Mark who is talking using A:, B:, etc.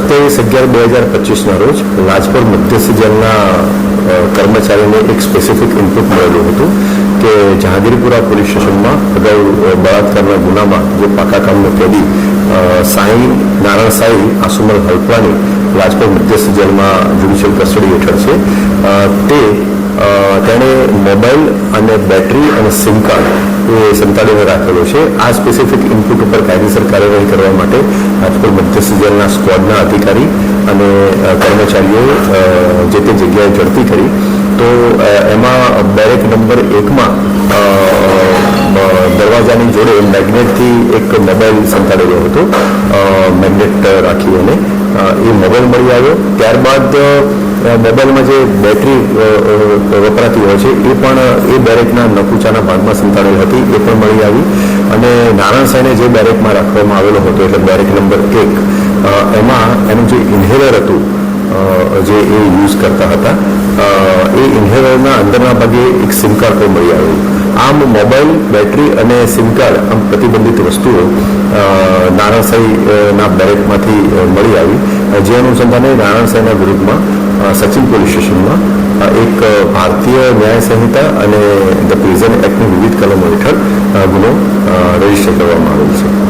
A: 27/11/2025 રોજ લાજપોર મધ્યસ્થ જેલના કર્મચારીને એક સ્પેસિફિક ઇનપુટ મળેલું હતું કે જહાંગીરપુરા પોલીસ સ્ટેશનમાં અગાઉ બળાત્કારના ગુનામાં જે પાકા કામનો કેદી નારાયણ સાંઈ આસુમલ હલપવાની લાજપોર મધ્યસ્થ જેલમાં જ્યુડિશિયલ કસ્ટડી હેઠળ છે તેણે મોબાઈલ અને બેટરી અને સિમ કાર્ડ એ સંતાડીને રાખેલો છે. આ સ્પેસિફિક ઇનપુટ ઉપર કાયદેસર કાર્યવાહી કરવા માટે રાજકોટ મધ્યસ્થ જેલના સ્ક્વોડના અધિકારી અને કર્મચારીઓ જે તે જગ્યાએ ઝડપી કરી. તો એમાં બેરેક નંબર 1માં દરવાજાની જોડે મેગ્નેટથી એક મોબાઈલ સંતાડેલો હતો. મેગ્નેટ રાખી અને એ મોબાઈલ મળી આવ્યો. ત્યારબાદ મોબાઈલમાં જે બેટરી વપરાતી હોય છે એ પણ એ બેરેકના નકુચાના ભાગમાં સંતાડેલ હતી, એ પણ મળી આવી. અને નારાયણ સાંઈને જે બેરેકમાં રાખવામાં આવેલો હતો એટલે બેરેક નંબર 1 એમાં એનું જે ઇન્હેલર હતું જે એ યુઝ કરતા હતા એ ઇન્હેલરના અંદરના ભાગે એક સિમ કાર્ડ પણ મળી આવ્યું. આમ મોબાઈલ, બેટરી અને સિમ કાર્ડ આમ પ્રતિબંધિત વસ્તુઓ નારાયણ સાંઈના બેરેકમાંથી મળી આવી. જે અનુસંધાને નારાયણ સાંઈના વિરુદ્ધમાં સચિન પોલીસ સ્ટેશનમાં એક ભારતીય ન્યાય સંહિતા અને ધ પ્રિઝન એક્ટની વિવિધ કલમો હેઠળ ગુનો રજીસ્ટર કરવામાં આવેલ છે.